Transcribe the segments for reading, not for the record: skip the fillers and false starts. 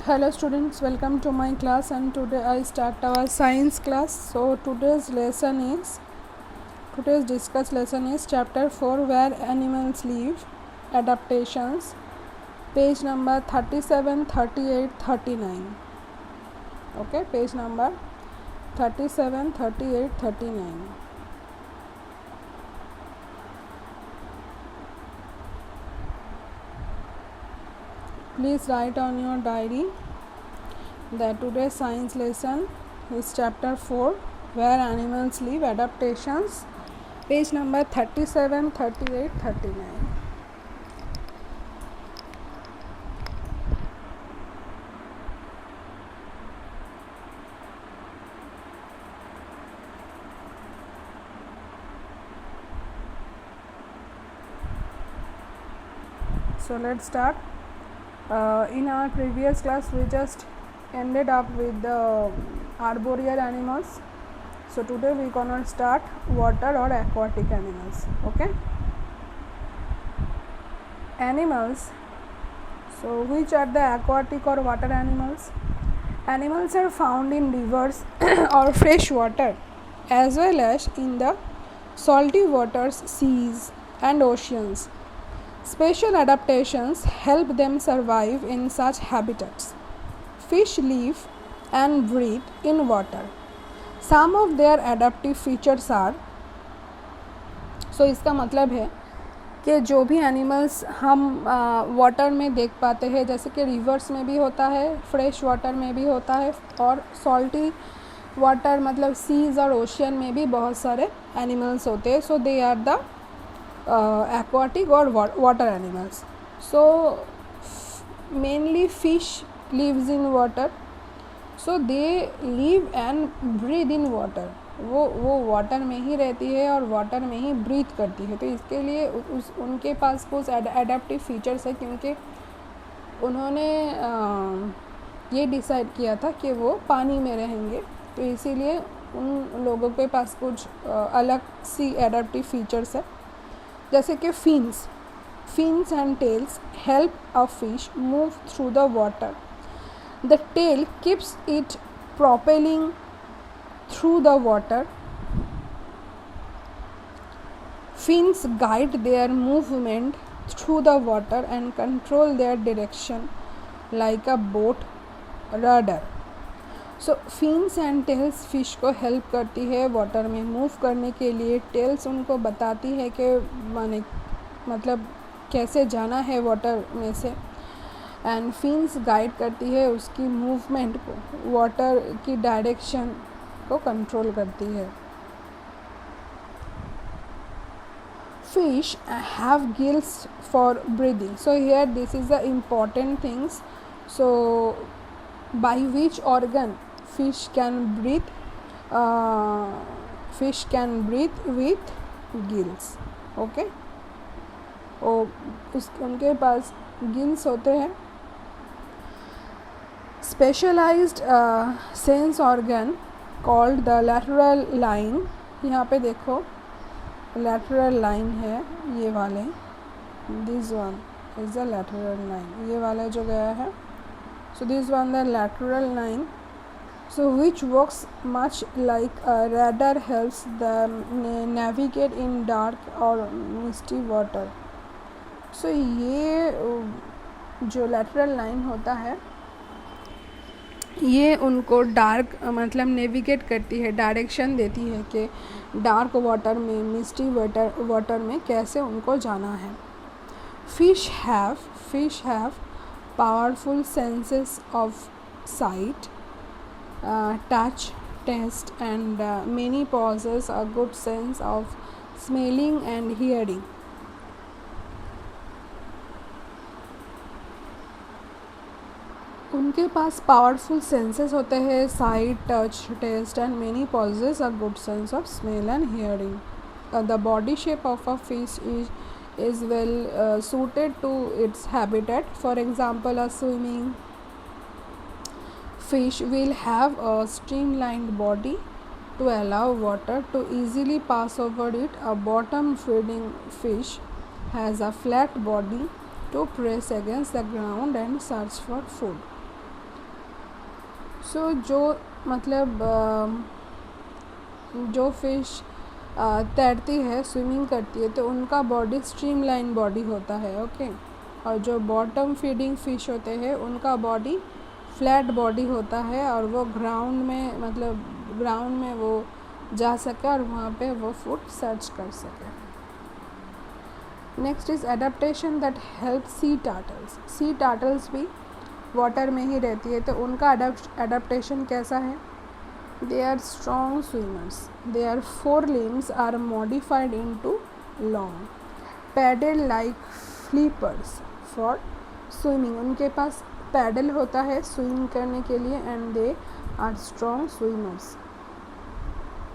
Hello students, welcome to my class, and today I start our science class. So today's discussed lesson is chapter 4, where animals live, adaptations, page number 37, 38, 39. Okay, page number 37, 38, 39. Please write on your diary that today's science lesson is chapter 4, where animals live, adaptations, page number 37, 38, 39. So let's start. In our previous class we just ended up with the arboreal animals. So today we gonna start water or aquatic animals. Okay, animals. So which are the aquatic or water animals? Animals are found in rivers or fresh water, as well as in the salty waters, seas and oceans. Special adaptations help them survive in such habitats. Fish live and breathe in water. Some of their adaptive features are, so इसका मतलब है कि जो भी animals हम water में देख पाते हैं, जैसे कि रिवर्स में भी होता है, फ्रेश वाटर में भी होता है, और सॉल्टी वाटर मतलब सीज और ओशियन में भी बहुत सारे एनिमल्स होते हैं. So they are the aquatic or water animals. So mainly fish lives in water, so they live and breathe in water. वो वाटर में ही रहती है और वाटर में ही ब्रीथ करती है. तो इसके लिए उनके पास कुछ एडेप्टिव फीचर्स है, क्योंकि उन्होंने ये डिसाइड किया था कि वो पानी में रहेंगे, तो इसीलिए उन लोगों के पास कुछ अलग सी एडेप्टिव फीचर्स है. जैसे कि fins and tails help a fish move through the water. The tail keeps it propelling through the water. Fins guide their movement through the water and control their direction like a boat rudder. So fins and tails fish को help करती है water में move करने के लिए. Tales उनको बताती है कि मतलब कैसे जाना है वाटर में से, एंड फिन्स गाइड करती है उसकी मूवमेंट को, वाटर की डायरेक्शन को कंट्रोल करती है. Fish have gills for breathing. So here this is the important things. So by which organ fish can breathe? Fish can breathe with gills. Okay, उनके पास gills होते हैं. Specialised sense organ called the lateral line. यहाँ पे देखो lateral line है, ये वाले, this one is the lateral line, ये वाला जो गया है. So this one the lateral line, so which works much like a radar, helps them navigate in dark or misty water. So ये जो lateral line होता है, ये उनको डार्क मतलब नेविगेट करती है, डायरेक्शन देती है कि डार्क वाटर में, मिस्टी वाटर में कैसे उनको जाना है. Fish have powerful senses of sight, touch, taste, and many possess a good sense of smelling and hearing. उनके पास पावरफुल सेंसेस होते हैं, sight, touch, taste, and many possess a good sense of smell and hearing. The body shape of a fish is well suited to its habitat. For example, a swimming fish will have a streamlined body to allow water to easily pass over it. A bottom feeding fish has a flat body to press against the ground and search for food. सो जो मतलब जो fish तैरती है, swimming करती है, तो उनका body streamline body होता है, ओके। और जो बॉटम फीडिंग फिश होते हैं उनका बॉडी फ्लैट बॉडी होता है, और वो ग्राउंड में मतलब ग्राउंड में वो जा सके और वहाँ पे वो फूड सर्च कर सके। Next is adaptation that help sea turtles. Sea turtles भी वाटर में ही रहती है, तो उनका एडेप्टेशन कैसा है? They are strong swimmers. Their forelimbs are modified into long, paddle-like flippers for swimming. उनके पास पैडल होता है स्विम करने के लिए, and they are strong swimmers.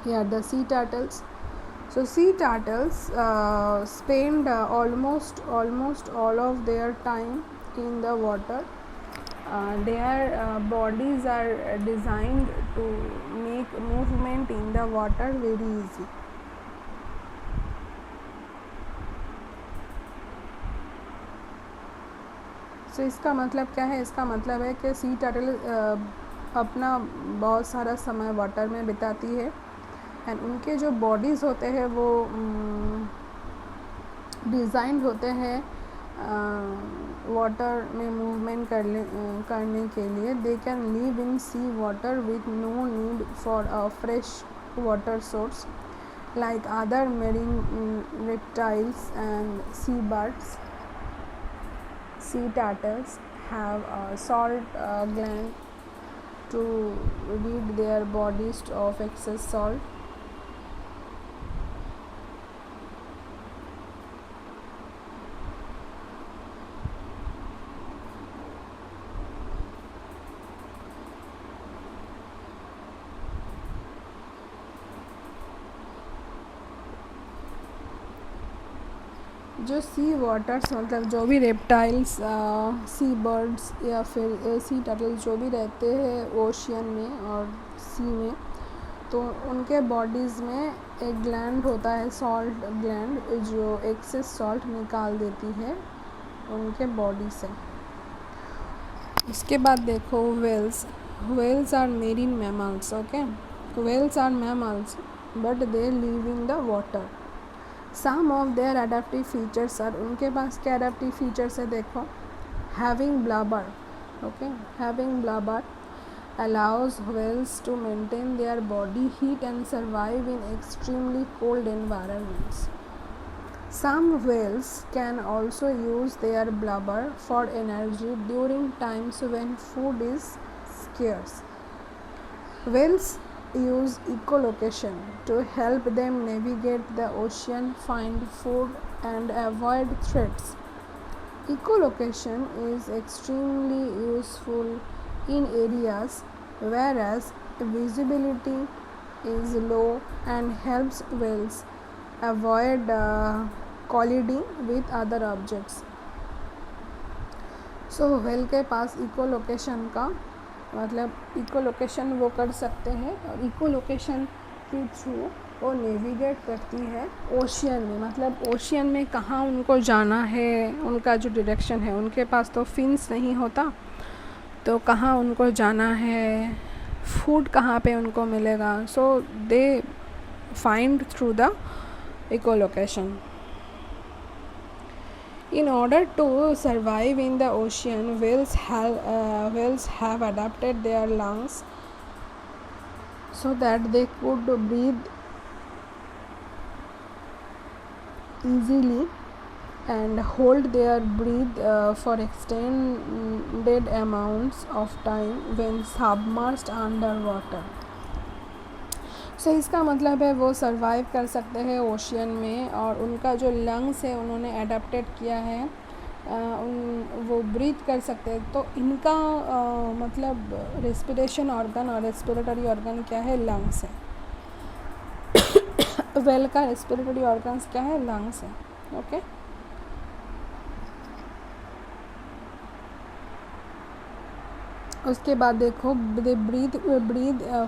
Here are the sea turtles. So sea turtles spend almost all of their time in the water. Their bodies are designed to make movement in the water very easy. So इसका मतलब क्या है? इसका मतलब है कि sea turtle अपना बहुत सारा समय वाटर में बिताती है, एंड उनके जो बॉडीज़ होते हैं वो डिज़ाइंड होते हैं वाटर में मूवमेंट करने के लिए. They can live in sea water with no need for a fresh water source like other marine reptiles and sea birds. Sea turtles have a salt gland to rid their bodies of excess salt. जो सी waters मतलब जो भी reptiles, सी birds या फिर सी turtles जो भी रहते हैं ओशियन में और सी में, तो उनके बॉडीज़ में एक ग्लैंड होता है, सॉल्ट ग्लैंड, जो एक्सेस सॉल्ट निकाल देती है उनके बॉडी से. उसके बाद देखो whales. Whales are marine mammals. Okay, whales are mammals but they live in the water. Some of their adaptive features are, उनके पास क्या adaptive features है देखो. Having blubber. Okay, having blubber allows whales to maintain their body heat and survive in extremely cold environments. Some whales can also use their blubber for energy during times when food is scarce. Whales use echolocation to help them navigate the ocean, find food and avoid threats. Echolocation is extremely useful in areas whereas visibility is low and helps whales avoid colliding with other objects. So whale के पास echolocation का मतलब echolocation वो कर सकते हैं, और echolocation के through वो नेविगेट करती है ओशियन में. मतलब ओशियन में कहाँ उनको जाना है, उनका जो डायरेक्शन है, उनके पास तो फिन्स नहीं होता, तो कहाँ उनको जाना है, फूड कहाँ पे उनको मिलेगा. So they find through the echolocation. In order to survive in the ocean, whales have adapted their lungs so that they could breathe easily and hold their breath for extended amounts of time when submerged underwater. सो इसका मतलब है वो survive कर सकते हैं ocean में, और उनका जो लंग्स है उन्होंने एडाप्टेड किया है, वो ब्रीथ कर सकते हैं. तो इनका मतलब रेस्पिरेशन ऑर्गन और रेस्पिरेटरी ऑर्गन क्या है? लंग्स है. वेल का रेस्पिरेटरी ऑर्गन्स क्या है? लंग्स है. ओके, उसके बाद देखो they breathe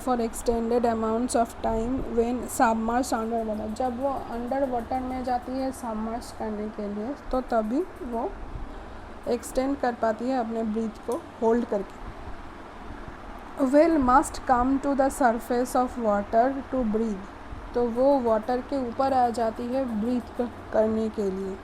for extended amounts of time when submerged under water. जब वो अंडर वाटर में जाती है सबमर्ज करने के लिए, तो तभी वो एक्सटेंड कर पाती है अपने ब्रीथ को होल्ड करके. whale must come to the surface of water to breathe. तो वो वाटर के ऊपर आ जाती है ब्रीथ करने के लिए.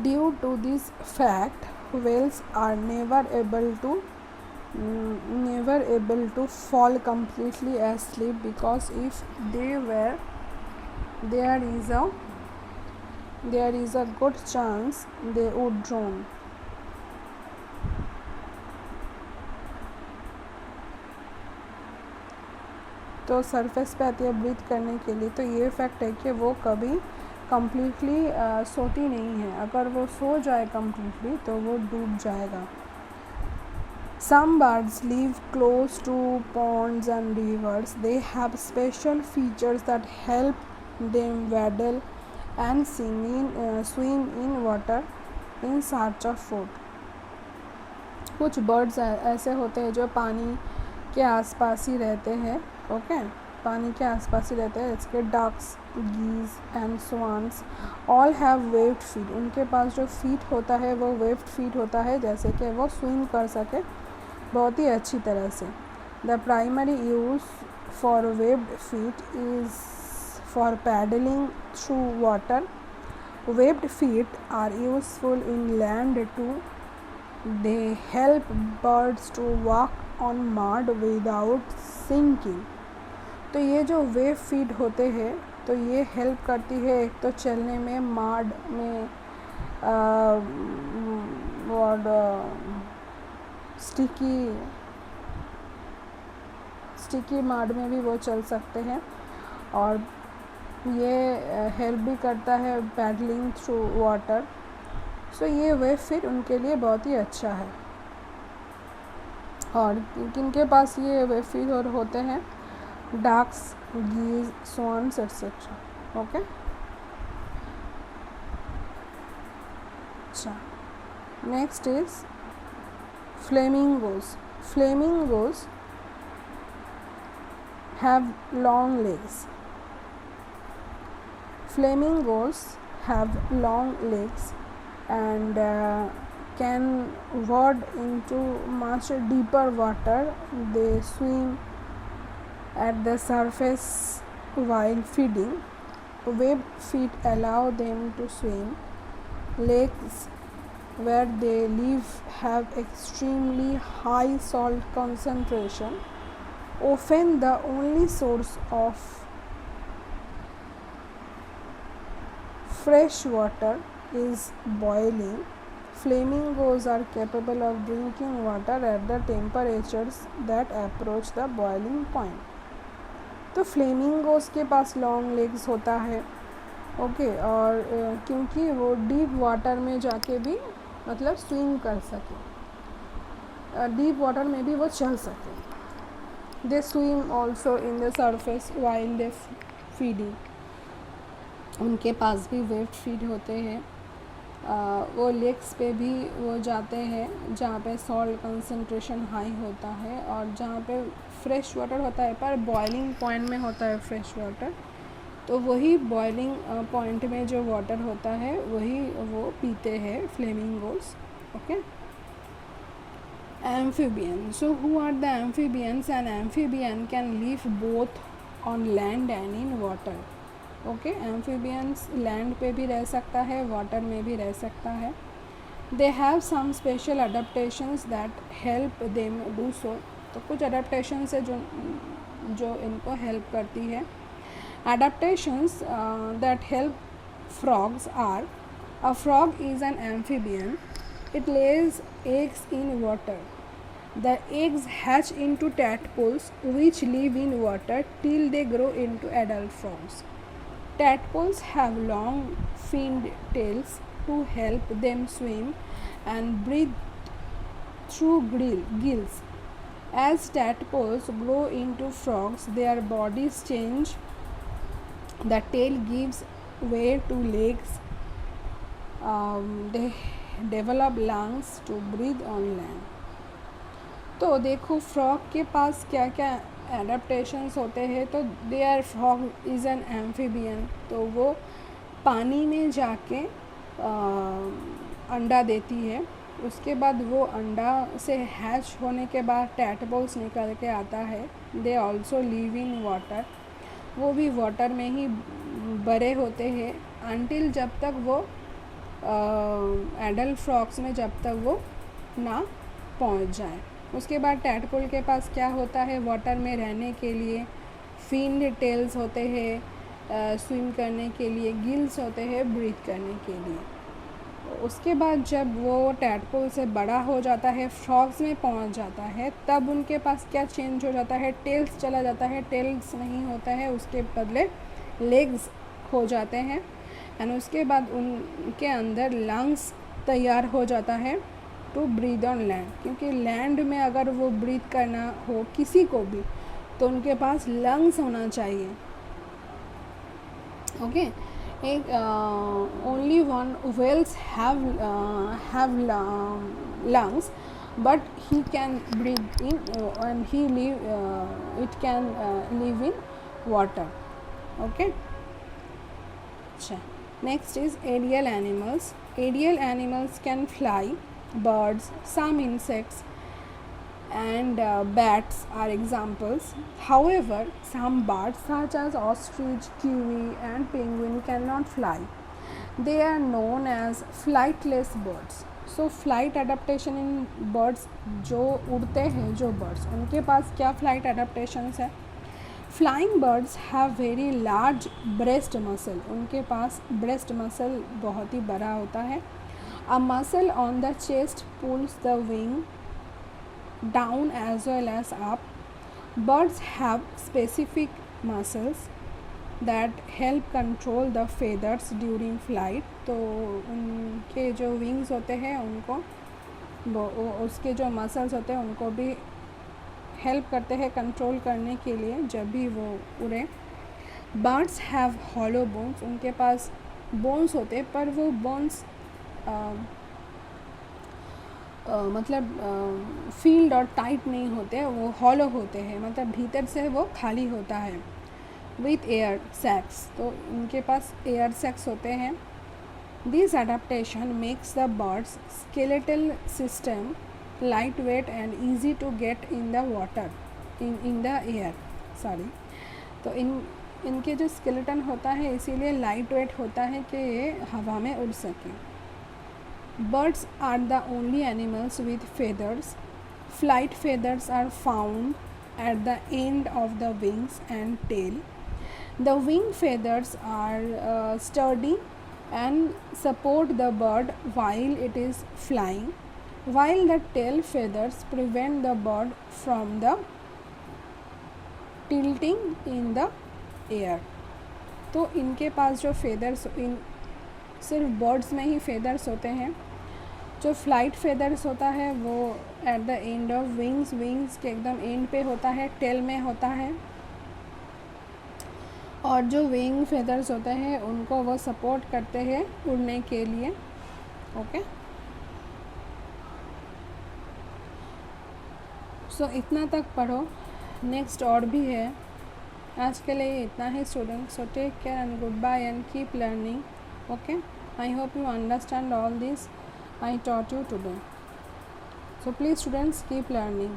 Due to this fact, whales are never able to fall completely asleep, because if they were, there is a good chance they would drown. तो सरफेस पे आती है ब्रीथ करने के लिए, तो ये फैक्ट है कि वो कभी कम्प्लीटली सोती नहीं है. अगर वो सो जाए कम्प्लीटली तो वो डूब जाएगा. Some birds live close to ponds and rivers. They have special features that help them waddle and swim in water in search of food. कुछ बर्ड्स ऐसे होते हैं जो पानी के आसपास ही रहते हैं. ओके, पानी के आसपास ही रहते हैं. इसके ducks, geese and swans all have webbed feet. उनके पास जो फीट होता है वो वेव्ड फीट होता है, जैसे कि वो स्विम कर सके बहुत ही अच्छी तरह से. The primary use for webbed feet is for paddling through water. Webbed feet are useful in land too. They help birds to walk on mud without sinking. तो ये जो वेव फीड होते हैं तो ये हेल्प करती है एक तो चलने में, मड में और स्टिकी मड में भी वो चल सकते हैं. और ये हेल्प भी करता है पैडलिंग थ्रू वाटर. सो ये वेव फीड उनके लिए बहुत ही अच्छा है. और किनके पास ये वेव फीड और होते हैं? Ducks, geese, swans, etc. Okay. अच्छा, next is flamingos. Flamingos have long legs. Flamingos have long legs and can wade into much deeper water. They swim at the surface while feeding. Webbed feet allow them to swim. Lakes where they live have extremely high salt concentration. Often the only source of fresh water is boiling. Flamingos are capable of drinking water at the temperatures that approach the boiling point. तो flamingos के पास long legs होता है. Okay, और क्योंकि वो deep water में जाके भी मतलब स्विम कर सके, डीप वाटर में भी वो चल सके. दे swim also in the surface while they feeding. उनके पास भी वेव्ड फीड होते हैं. वो लेक्स पे भी वो जाते हैं जहाँ पे सॉल्ट कंसंट्रेशन हाई होता है और जहाँ पे फ्रेश वाटर होता है, पर बॉइलिंग पॉइंट में होता है फ्रेश वाटर. तो वही बॉइलिंग पॉइंट में जो वाटर होता है वही वो पीते हैं flamingos. Okay. Amphibian. So who are the amphibians? An amphibian can live both on land and in water. Okay, amphibians land पे भी रह सकता है, वाटर में भी रह सकता है. They have some special adaptations that help them do so. तो कुछ अडेप्टेशंस है जो इनको हेल्प करती है. Adaptations that help frogs are: a frog is an amphibian. It lays eggs in water. The eggs hatch into tadpoles which live in water till they grow into adult frogs. Tadpoles have long finned tails to help them swim and breathe through gills. As tadpoles grow into frogs, their bodies change. The tail gives way to legs. They develop lungs to breathe on land. तो देखो frog के पास क्या क्या adaptations होते हैं. तो there frog is an amphibian. तो वो पानी में जाके अंडा देती है. उसके बाद वो अंडा से हैच होने के बाद टैडपोल्स निकल के आता है. They also live in water. वो भी वाटर में ही बड़े होते हैं अनटिल जब तक वो एडल्ट फ्रॉग्स में जब तक वो ना पहुंच जाए. उसके बाद टैडपोल के पास क्या होता है, वाटर में रहने के लिए फिन टेल्स होते हैं, स्विम करने के लिए गिल्स होते हैं, ब्रीथ करने के लिए. उसके बाद जब वो टैडपोल से बड़ा हो जाता है, फ्रॉग्स में पहुंच जाता है, तब उनके पास क्या चेंज हो जाता है, टेल्स चला जाता है. टेल्स नहीं होता है, उसके बदले लेग्स हो जाते हैं. एंड उसके बाद उनके अंदर लंग्स तैयार हो जाता है टू ब्रीथ ऑन लैंड. क्योंकि लैंड में अगर वो ब्रीथ करना हो किसी को भी तो उनके पास लंग्स होना चाहिए. ओके. एक only one whales have lungs, but he can breathe in and he live it can live in water. Okay. Next is aerial animals. Aerial animals can fly. Birds, some insects and bats are examples. However, some birds such as ostrich, kiwi and penguin cannot fly. They are known as flightless birds. So flight adaptation in birds, जो उड़ते हैं जो birds, उनके पास क्या flight adaptations है. Flying birds have very large breast muscle. उनके पास breast muscle बहुत ही बड़ा होता है. A muscle on the chest pulls the wing down as well as up. Birds have specific muscles that help control the feathers during flight. तो उनके जो wings होते हैं उनको उसके जो muscles होते हैं उनको भी help करते हैं कंट्रोल करने के लिए जब भी वो उड़े. Birds have hollow bones. उनके पास bones होते हैं पर वो bones मतलब फील्ड और टाइट नहीं होते, वो हॉलो होते हैं, मतलब भीतर से वो खाली होता है. With air sacs. तो इनके पास एयर सैक्स होते हैं. This adaptation makes the birds skeletal system light weight and easy to get in the water in the air. Sorry. तो इनके जो स्केलेटन होता है इसीलिए लाइट वेट होता है कि ये हवा में उड़ सकें. Birds are the only animals with feathers. Flight feathers are found at the end of the wings and tail. The wing feathers are sturdy and support the bird while it is flying, while the tail feathers prevent the bird from the tilting in the air. तो इनके पास जो feathers सिर्फ birds में ही feathers होते हैं. जो flight feathers होता है वो at the end of wings के एकदम एंड पे होता है, टेल में होता है. और जो विंग फेदर्स होते हैं उनको वो सपोर्ट करते हैं उड़ने के लिए. ओके. सो इतना तक पढ़ो. नेक्स्ट और भी है. आज के लिए इतना ही student. So take care and goodbye and keep learning. Okay. I hope you understand all this I taught you today. So please students, keep learning.